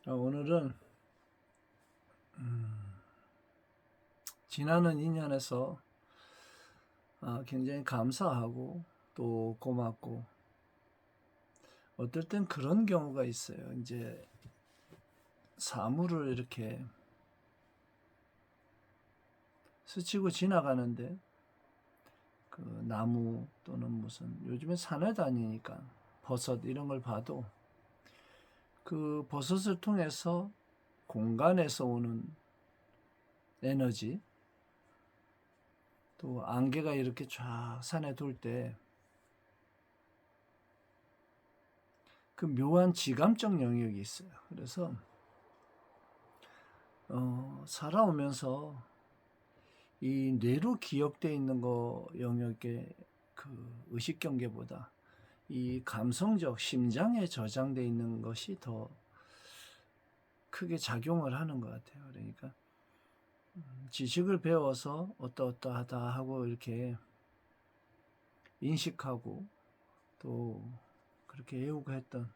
오늘은 지나는 인연에서 굉장히 감사하고 또 고맙고, 어떨 땐 그런 경우가 있어요. 이제 사물을 이렇게 스치고 지나가는데 그 나무 또는 무슨, 요즘에 산에 다니니까 버섯 이런 걸 봐도 그 버섯을 통해서 공간에서 오는 에너지, 또 안개가 이렇게 쫙 산에 돌 때 그 묘한 지감적 영역이 있어요. 그래서 살아오면서 이 뇌로 기억되어 있는 거 영역의 그 의식 경계보다 이 감성적 심장에 저장되어 있는 것이 더 크게 작용을 하는 것 같아요. 그러니까 지식을 배워서 어떠어떠하다 하고 이렇게 인식하고 또 그렇게 외우고 했던,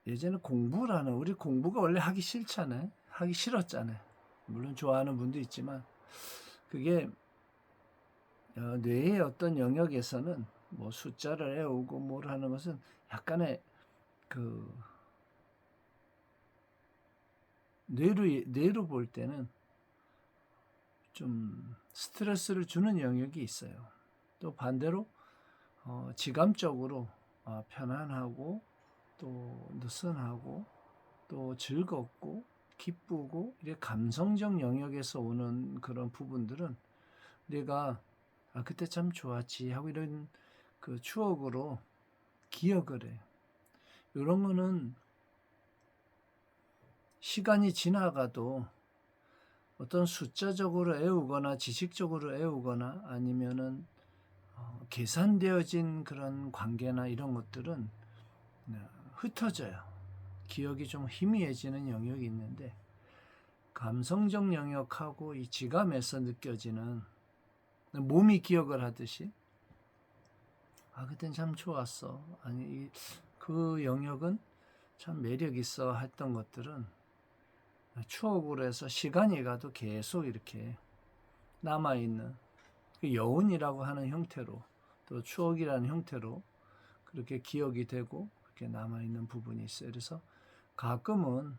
예전에 공부라는, 우리 공부가 원래 하기 싫잖아요. 하기 싫었잖아요. 물론 좋아하는 분도 있지만 그게 뇌의 어떤 영역에서는 뭐 숫자를 외우고 뭘 하는 것은 약간의 그 뇌로 볼 때는 좀 스트레스를 주는 영역이 있어요. 또 반대로 지감적으로 편안하고 또 느슨하고 또 즐겁고 기쁘고 이렇게 감성적 영역에서 오는 그런 부분들은 내가 그때 참 좋았지 하고 이런 그 추억으로 기억을 해. 이런 거는 시간이 지나가도 어떤 숫자적으로 외우거나 지식적으로 외우거나 아니면은 계산되어진 그런 관계나 이런 것들은 흩어져요. 기억이 좀 희미해지는 영역이 있는데, 감성적 영역하고 이 지감에서 느껴지는, 몸이 기억을 하듯이 그땐 참 좋았어, 아니 그 영역은 참 매력 있어 했던 것들은 추억으로 해서 시간이 가도 계속 이렇게 남아있는, 그 여운이라고 하는 형태로 또 추억이라는 형태로 그렇게 기억이 되고 그렇게 남아있는 부분이 있어요. 그래서 가끔은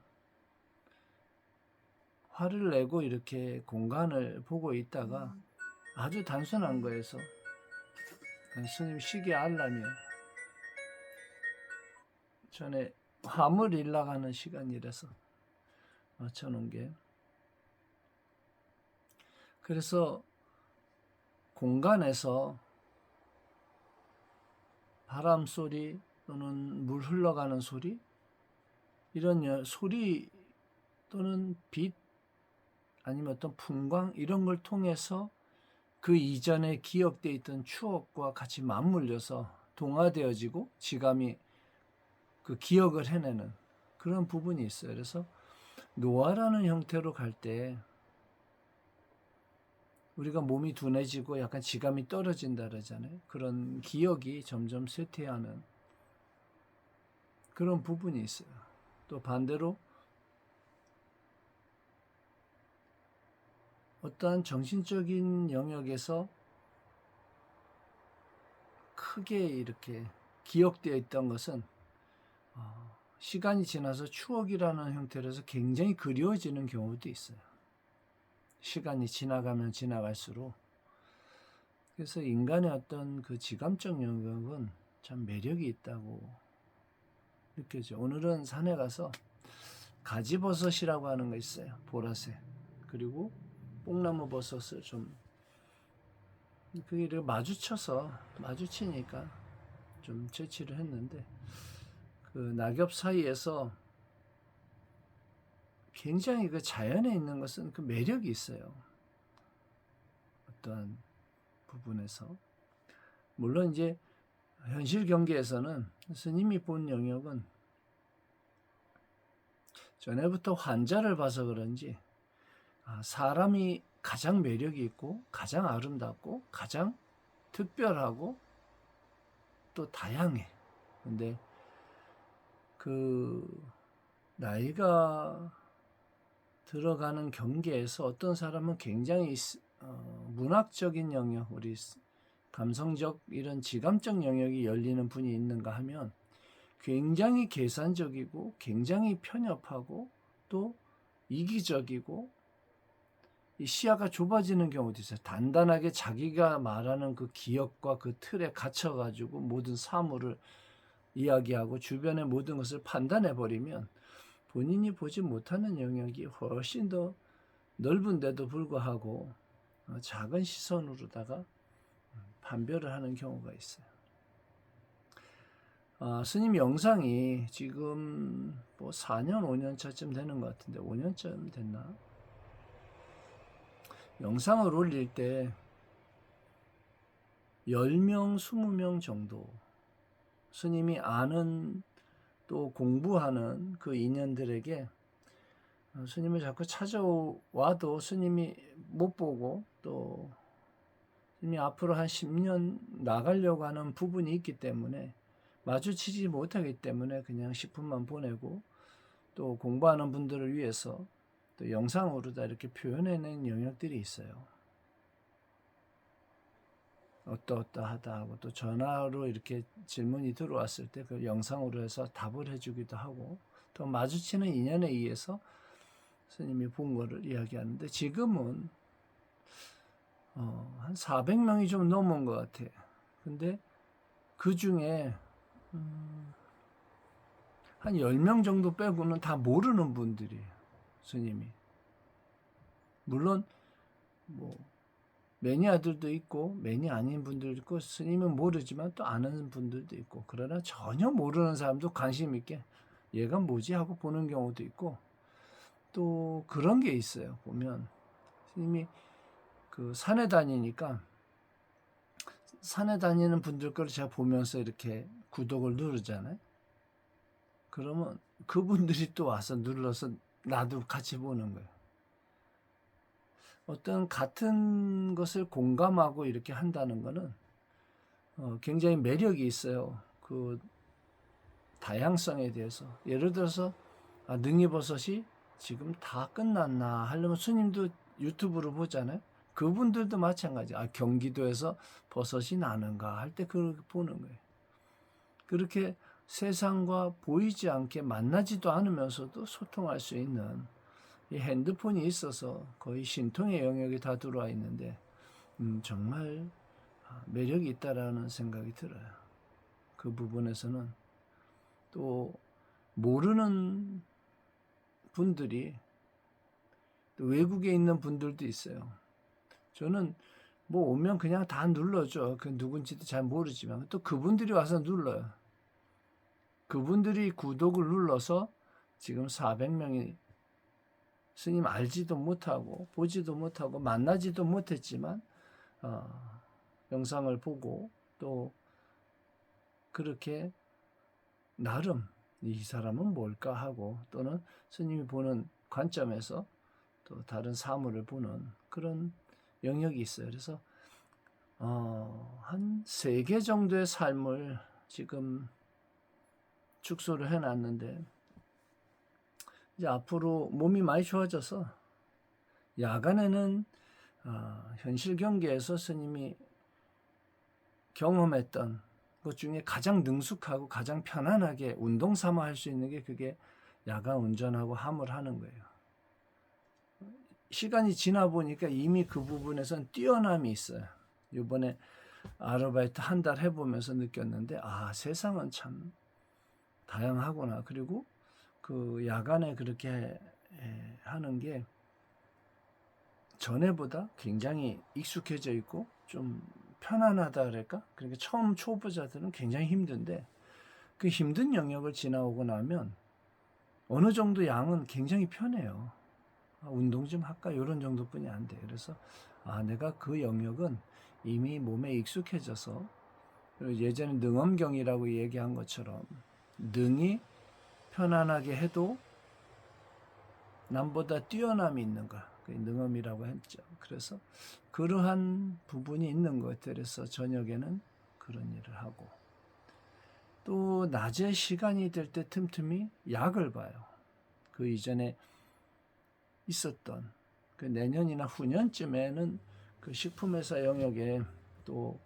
화를 내고 이렇게 공간을 보고 있다가 아주 단순한 거에서, 스님 시계 알람이요. 전에 화물 일나가는 시간이라서 맞춰놓은 게, 그래서 공간에서 바람 소리 또는 물 흘러가는 소리, 이런 소리 또는 빛 아니면 어떤 풍광 이런 걸 통해서 그 이전에 기억되어 있던 추억과 같이 맞물려서 동화되어지고 지감이 그 기억을 해내는 그런 부분이 있어요. 그래서 노화라는 형태로 갈 때 우리가 몸이 둔해지고 약간 지감이 떨어진다 그러잖아요. 그런 기억이 점점 쇠퇴하는 그런 부분이 있어요. 또 반대로 어떠한 정신적인 영역에서 크게 이렇게 기억되어 있던 것은 시간이 지나서 추억이라는 형태로서 굉장히 그리워지는 경우도 있어요. 시간이 지나가면 지나갈수록. 그래서 인간의 어떤 그 지감적 영역은 참 매력이 있다고 느껴져. 오늘은 산에 가서 가지버섯이라고 하는 거 있어요. 보라색. 그리고 뽕나무 버섯을 좀, 그게 마주치니까 좀 채취를 했는데, 그 낙엽 사이에서 굉장히 그 자연에 있는 것은 그 매력이 있어요. 어떠한 부분에서. 물론 이제 현실 경계에서는 스님이 본 영역은 전에부터 환자를 봐서 그런지 사람이 가장 매력이 있고 가장 아름답고 가장 특별하고 또 다양해. 근데 그 나이가 들어가는 경계에서 어떤 사람은 굉장히 문학적인 영역, 우리 감성적 이런 지감적 영역이 열리는 분이 있는가 하면 굉장히 계산적이고 굉장히 편협하고 또 이기적이고 이 시야가 좁아지는 경우도 있어요. 단단하게 자기가 말하는 그 기억과 그 틀에 갇혀가지고 모든 사물을 이야기하고 주변의 모든 것을 판단해버리면 본인이 보지 못하는 영역이 훨씬 더 넓은데도 불구하고 작은 시선으로다가 판별을 하는 경우가 있어요. 스님 영상이 지금 뭐 4년, 5년 차쯤 되는 것 같은데 5년쯤 됐나? 영상을 올릴 때 10명, 20명 정도 스님이 아는 또 공부하는 그 인연들에게 스님을 자꾸 찾아와도 스님이 못 보고 또 스님이 앞으로 한 10년 나가려고 하는 부분이 있기 때문에 마주치지 못하기 때문에 그냥 10분만 보내고 또 공부하는 분들을 위해서 또 영상으로 다 이렇게 표현해낸 영역들이 있어요. 어떠하다 하고 또 전화로 이렇게 질문이 들어왔을 때 그 영상으로 해서 답을 해주기도 하고 또 마주치는 인연에 의해서 스님이 본 거를 이야기하는데 지금은 한 400명이 좀 넘은 것 같아. 근데 그 중에 한 10명 정도 빼고는 다 모르는 분들이에요. 스님이. 물론 뭐 매니아들도 있고 매니 아닌 분들도 있고 스님은 모르지만 또 아는 분들도 있고 그러나 전혀 모르는 사람도 관심 있게 얘가 뭐지 하고 보는 경우도 있고 또 그런 게 있어요. 보면 스님이 그 산에 다니니까 산에 다니는 분들 거를 제가 보면서 이렇게 구독을 누르잖아요. 그러면 그분들이 또 와서 눌러서 나도 같이 보는 거예요. 어떤 같은 것을 공감하고 이렇게 한다는 거는 굉장히 매력이 있어요. 그 다양성에 대해서. 예를 들어서 능이버섯이 지금 다 끝났나 하려면 스님도 유튜브로 보잖아요. 그분들도 마찬가지. 경기도에서 버섯이 나는가 할 때 그걸 보는 거예요. 그렇게 세상과 보이지 않게 만나지도 않으면서도 소통할 수 있는 이 핸드폰이 있어서 거의 신통의 영역이 다 들어와 있는데 정말 매력이 있다라는 생각이 들어요. 그 부분에서는 또 모르는 분들이 또 외국에 있는 분들도 있어요. 저는 뭐 오면 그냥 다 눌러줘. 그 누군지도 잘 모르지만 또 그분들이 와서 눌러요. 그분들이 구독을 눌러서 지금 400명이 스님 알지도 못하고 보지도 못하고 만나지도 못했지만 영상을 보고 또 그렇게 나름 이 사람은 뭘까 하고 또는 스님이 보는 관점에서 또 다른 사물을 보는 그런 영역이 있어요. 그래서 한 3개 정도의 삶을 지금 축소를 해놨는데 이제 앞으로 몸이 많이 좋아져서 야간에는 현실 경계에서 스님이 경험했던 것 중에 가장 능숙하고 가장 편안하게 운동 삼아 할 수 있는 게 그게 야간 운전하고 함을 하는 거예요. 시간이 지나 보니까 이미 그 부분에선 뛰어남이 있어요. 이번에 아르바이트 한 달 해보면서 느꼈는데 세상은 참 다양하구나. 그리고 그 야간에 그렇게 하는 게 전에보다 굉장히 익숙해져 있고 좀 편안하다 그럴까? 그러니까 처음 초보자들은 굉장히 힘든데 그 힘든 영역을 지나오고 나면 어느 정도 양은 굉장히 편해요. 운동 좀 할까? 이런 정도뿐이 안 돼. 그래서 내가 그 영역은 이미 몸에 익숙해져서 예전에 능엄경이라고 얘기한 것처럼 능이 편안하게 해도 남보다 뛰어남이 있는가? 능엄이라고 했죠. 그래서 그러한 부분이 있는 것 같아요. 그래서 저녁에는 그런 일을 하고 또 낮에 시간이 될 때 틈틈이 약을 봐요. 그 이전에 있었던 그 내년이나 후년쯤에는 그 식품회사 영역에 또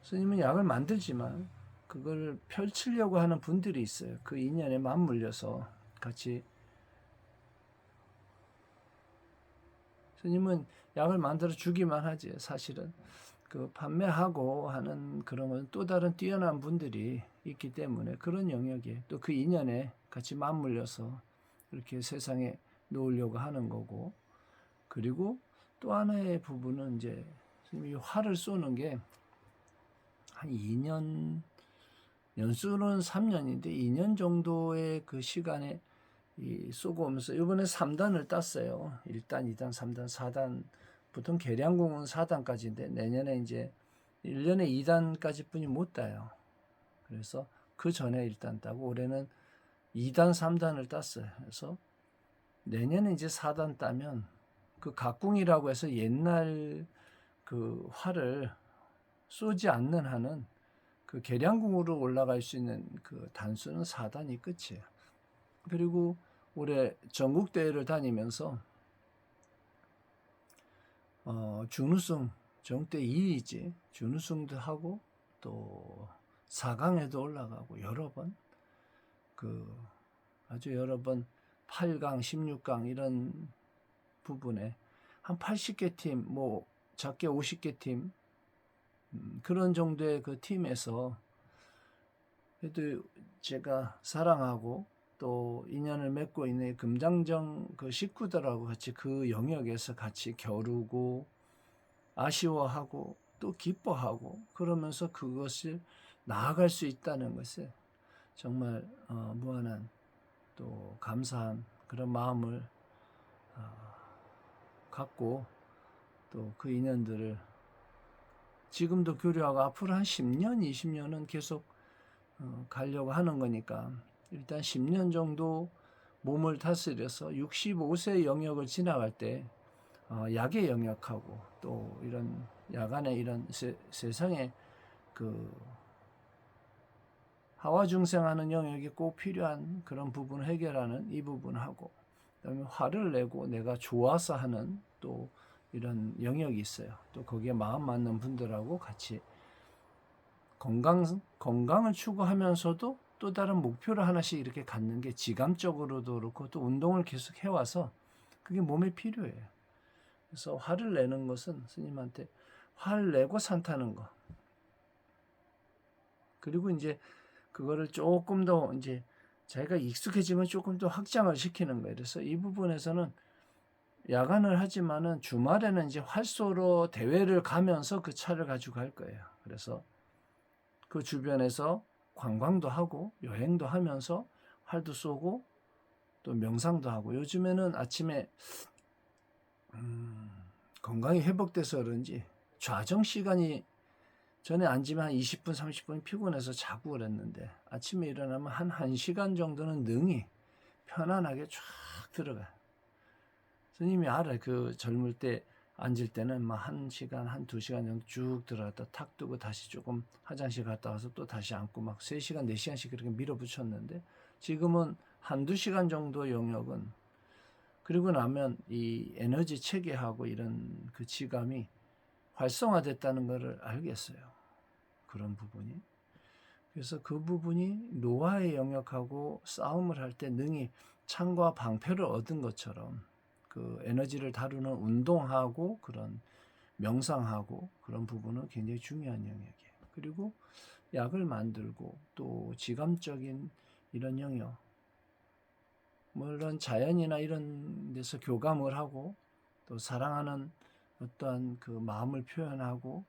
스님은 약을 만들지만 그걸 펼치려고 하는 분들이 있어요. 그 인연에 맞물려서 같이 스님은 약을 만들어 주기만 하지 사실은 그 판매하고 하는 그런 건 또 다른 뛰어난 분들이 있기 때문에 그런 영역에 또 그 인연에 같이 맞물려서 이렇게 세상에 놓으려고 하는 거고 그리고 또 하나의 부분은 이제 스님이 활을 쏘는 게 한 2년 연수는 3년인데 2년 정도의 그 시간에 쏘고 오면서 이번에 3단을 땄어요. 1단, 2단, 3단, 4단. 보통 계량공은 4단까지인데 내년에 이제 1년에 2단까지 뿐이 못 따요. 그래서 그 전에 1단 따고 올해는 2단, 3단을 땄어요. 그래서 내년에 이제 4단 따면 그 각궁이라고 해서 옛날 그 활을 쏘지 않는 한은 그 계량궁으로 올라갈 수 있는 그 단수는 4단이 끝이에요. 그리고 올해 전국 대회를 다니면서 준우승 정대 2위지 준우승도 하고 또 4강에도 올라가고 여러 번 그 아주 여러 번 8강, 16강 이런 부분에 한 80개 팀, 뭐 작게 50개 팀 그런 정도의 그 팀에서 그래도 제가 사랑하고 또 인연을 맺고 있는 금장정 그 식구들하고 같이 그 영역에서 같이 겨루고 아쉬워하고 또 기뻐하고 그러면서 그것을 나아갈 수 있다는 것을 정말 무한한 또 감사한 그런 마음을 갖고 또 그 인연들을 지금도 교류하고 앞으로 한 10년, 20년은 계속 가려고 하는 거니까 일단 10년 정도 몸을 다스려서 65세 영역을 지나갈 때 약의 영역하고 또 이런 야간의 이런 세상에 그 하와 중생하는 영역이 꼭 필요한 그런 부분을 해결하는 이 부분하고 그다음에 화를 내고 내가 좋아서 하는 또 이런 영역이 있어요. 또 거기에 마음 맞는 분들하고 같이 건강을 추구하면서도 또 다른 목표를 하나씩 이렇게 갖는 게 지감적으로도 그렇고 또 운동을 계속 해와서 그게 몸에 필요해요. 그래서 화를 내는 것은 스님한테 화를 내고 산타는 거. 그리고 이제 그거를 조금 더 이제 자기가 익숙해지면 조금 더 확장을 시키는 거예요. 그래서 이 부분에서는 야간을 하지만은 주말에는 이제 활쏘러 대회를 가면서 그 차를 가지고 갈 거예요. 그래서 그 주변에서 관광도 하고 여행도 하면서 활도 쏘고 또 명상도 하고 요즘에는 아침에 건강이 회복돼서 그런지 좌정 시간이 전에 앉으면 한 20분 30분 피곤해서 자고 그랬는데 아침에 일어나면 한 1시간 정도는 능히 편안하게 쫙 들어가요. 스님이 알아요. 그 젊을 때 앉을 때는 막 1시간, 2시간 정도 쭉 들어갔다 탁 뜨고 다시 조금 화장실 갔다 와서 또 다시 앉고 막 3시간, 4시간씩 그렇게 밀어붙였는데 지금은 1-2시간 정도 영역은 그리고 나면 이 에너지 체계하고 이런 그 지감이 활성화됐다는 것을 알겠어요. 그런 부분이. 그래서 그 부분이 노화의 영역하고 싸움을 할 때 능히 창과 방패를 얻은 것처럼 그 에너지를 다루는 운동하고 그런 명상하고 그런 부분은 굉장히 중요한 영역이에요. 그리고 약을 만들고 또 지감적인 이런 영역, 물론 자연이나 이런 데서 교감을 하고 또 사랑하는 어떠한 그 마음을 표현하고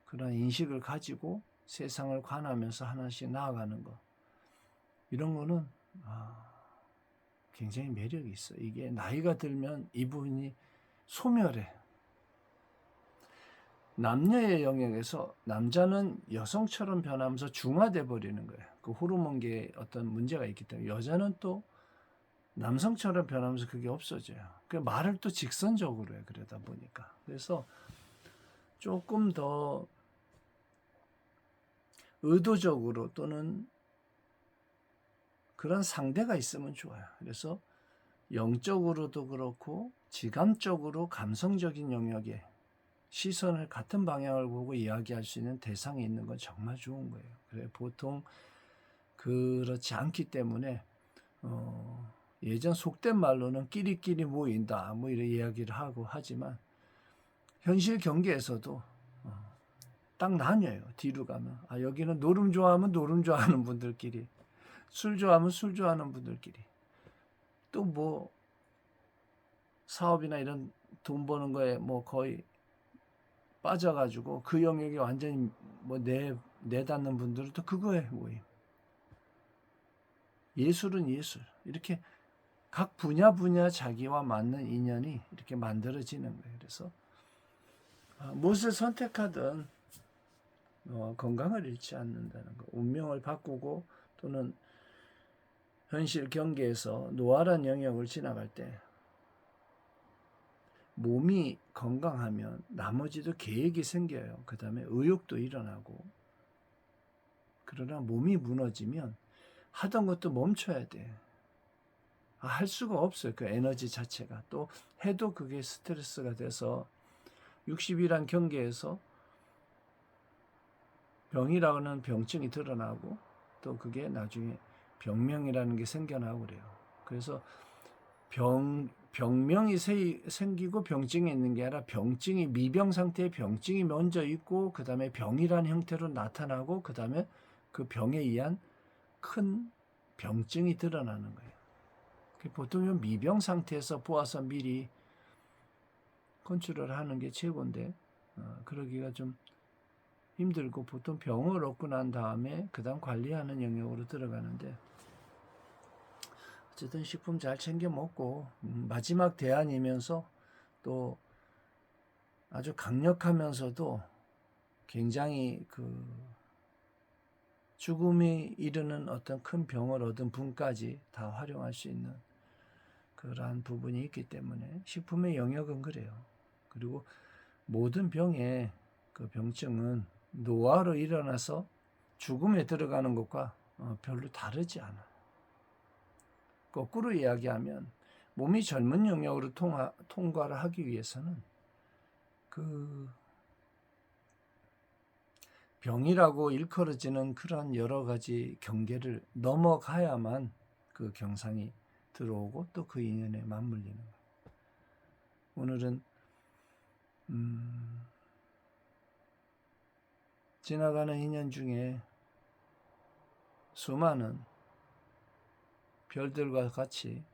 그런 인식을 가지고 세상을 관하면서 하나씩 나아가는 것 이런 거는 굉장히 매력이 있어. 이게 나이가 들면 이 부분이 소멸해. 남녀의 영역에서 남자는 여성처럼 변하면서 중화돼 버리는 거예요. 그 호르몬계에 어떤 문제가 있기 때문에 여자는 또 남성처럼 변하면서 그게 없어져요. 그 말을 또 직선적으로 해 그러다 보니까. 그래서 조금 더 의도적으로 또는 그런 상대가 있으면 좋아요. 그래서 영적으로도 그렇고 지감적으로 감성적인 영역에 시선을 같은 방향을 보고 이야기할 수 있는 대상이 있는 건 정말 좋은 거예요. 그래 보통 그렇지 않기 때문에 예전 속된 말로는 끼리끼리 모인다 뭐 이런 이야기를 하고 하지만 현실 경계에서도 딱 나뉘어요. 뒤로 가면 여기는 노름 좋아하면 노름 좋아하는 분들끼리, 술 좋아하면 술 좋아하는 분들끼리, 또 뭐 사업이나 이런 돈 버는 거에 뭐 거의 빠져가지고 그 영역에 완전히 뭐 내닫는 분들은 또 그거에 모임. 예술은 예술. 이렇게 각 분야 자기와 맞는 인연이 이렇게 만들어지는 거예요. 그래서 무엇을 선택하든 건강을 잃지 않는다는 거. 운명을 바꾸고 또는 현실 경계에서 노화란 영역을 지나갈 때 몸이 건강하면 나머지도 계획이 생겨요. 그 다음에 의욕도 일어나고. 그러나 몸이 무너지면 하던 것도 멈춰야 돼. 할 수가 없어요. 그 에너지 자체가. 또 해도 그게 스트레스가 돼서 60이란 경계에서 병이라는 병증이 드러나고 또 그게 나중에 병명이라는 게 생겨나고 그래요. 그래서 병명이 생기고 병증이 있는 게 아니라 병증이 미병 상태의 병증이 먼저 있고 그 다음에 병이라는 형태로 나타나고 그 다음에 그 병에 의한 큰 병증이 드러나는 거예요. 보통 미병 상태에서 보아서 미리 컨트롤 하는 게 최고인데 그러기가 좀 힘들고 보통 병을 얻고 난 다음에 그 다음 관리하는 영역으로 들어가는데 어쨌든 식품 잘 챙겨 먹고 마지막 대안이면서 또 아주 강력하면서도 굉장히 그 죽음이 이르는 어떤 큰 병을 얻은 분까지 다 활용할 수 있는 그러한 부분이 있기 때문에 식품의 영역은 그래요. 그리고 모든 병의 그 병증은 노화로 일어나서 죽음에 들어가는 것과 별로 다르지 않아. 거꾸로 이야기하면 몸이 젊은 영역으로 통과를 하기 위해서는 그 병이라고 일컬어지는 그런 여러 가지 경계를 넘어가야만 그 경상이 들어오고 또 그 인연에 맞물리는 거예요. 오늘은 지나가는 인연 중에 수많은 별들과 같이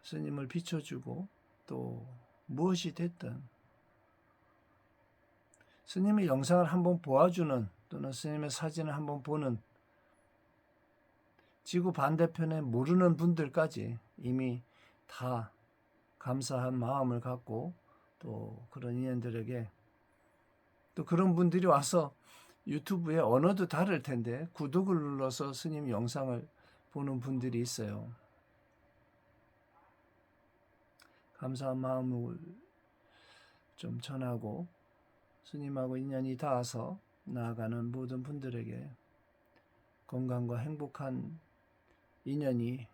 스님을 비춰주고 또 무엇이 됐든 스님의 영상을 한번 보아주는 또는 스님의 사진을 한번 보는 지구 반대편에 모르는 분들까지 이미 다 감사한 마음을 갖고 또 그런 인연들에게 또 그런 분들이 와서 유튜브에 언어도 다를 텐데 구독을 눌러서 스님 영상을 보는 분들이 있어요. 감사한 마음을 좀 전하고 스님하고 인연이 닿아서 나아가는 모든 분들에게 건강과 행복한 인연이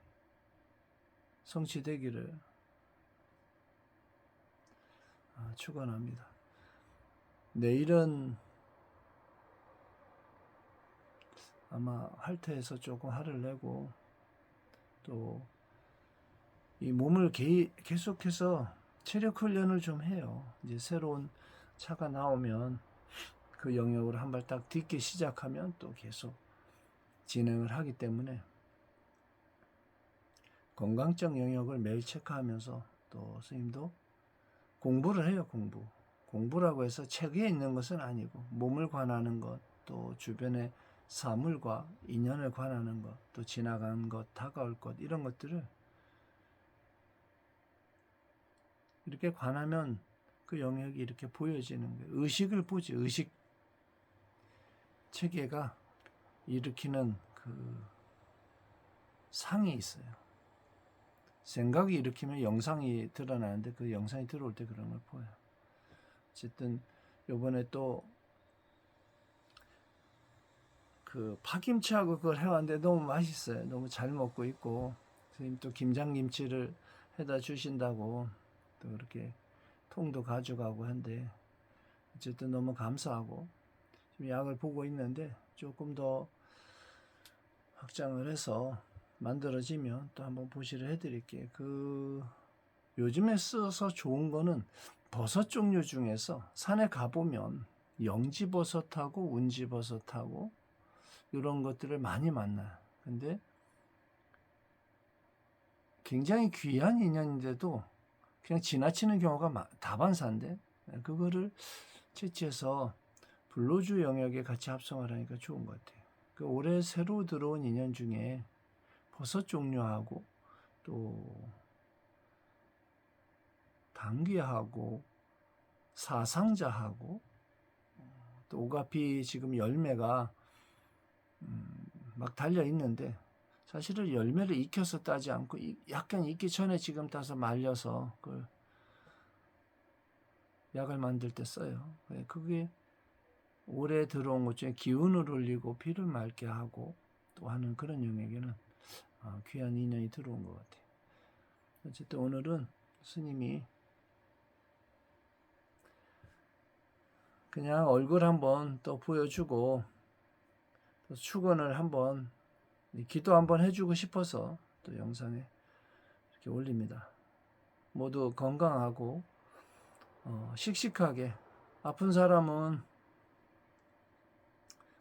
성취되기를 축원합니다. 내일은 아마 할터에서 조금 화를 내고 또 이 몸을 계속해서 체력 훈련을 좀 해요. 이제 새로운 차가 나오면 그 영역으로 한 발 딱 딛기 시작하면 또 계속 진행을 하기 때문에 건강적 영역을 매일 체크하면서 또 스님도 공부를 해요. 공부라고 해서 책에 있는 것은 아니고 몸을 관하는 것, 또 주변의 사물과 인연을 관하는 것, 또 지나간 것, 다가올 것 이런 것들을 이렇게 관하면 그 영역이 이렇게 보여지는 거예요. 의식을 보지. 의식 체계가 일으키는 그 상이 있어요. 생각이 일으키면 영상이 드러나는데 그 영상이 들어올 때 그런 걸 보여요. 어쨌든 요번에 또 그 파김치하고 그걸 해왔는데 너무 맛있어요. 너무 잘 먹고 있고, 선생님 또 김장김치를 해다 주신다고 또 그렇게 통도 가져가고 한데, 어쨌든 너무 감사하고, 지금 약을 보고 있는데 조금 더 확장을 해서 만들어지면 또 한번 보시를 해드릴게요. 요즘에 써서 좋은 거는 버섯 종류 중에서 산에 가보면 영지버섯하고 운지버섯하고 이런 것들을 많이 만나요. 근데 굉장히 귀한 인연인데도 그냥 지나치는 경우가 다반사인데, 그거를 채취해서 불로주 영역에 같이 합성을 하니까 좋은 것 같아요. 올해 새로 들어온 인연 중에 버섯 종류하고 또 당귀하고 사상자하고 또 오가피 지금 열매가 막 달려 있는데, 사실은 열매를 익혀서 따지 않고 약간 익기 전에 지금 따서 말려서 그 약을 만들 때 써요. 그게 올해 들어온 것 중에 기운을 올리고 피를 맑게 하고 또 하는 그런 영역에는 귀한 인연이 들어온 것 같아요. 어쨌든 오늘은 스님이 그냥 얼굴 한번 또 보여주고 또 축원을 한번 기도 한번 해주고 싶어서 또 영상에 이렇게 올립니다. 모두 건강하고 씩씩하게, 아픈 사람은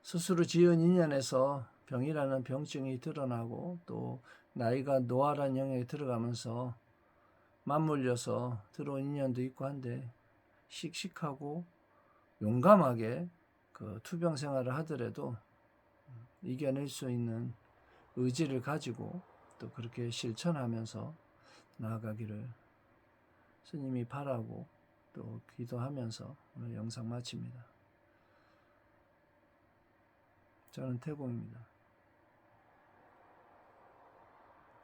스스로 지은 인연에서 병이라는 병증이 드러나고 또 나이가 노화라는 영역에 들어가면서 맞물려서 들어온 인연도 있고 한데, 씩씩하고 용감하게 그 투병 생활을 하더라도 이겨낼 수 있는 의지를 가지고 또 그렇게 실천하면서 나아가기를 스님이 바라고 또 기도하면서 오늘 영상 마칩니다. 저는 태공입니다.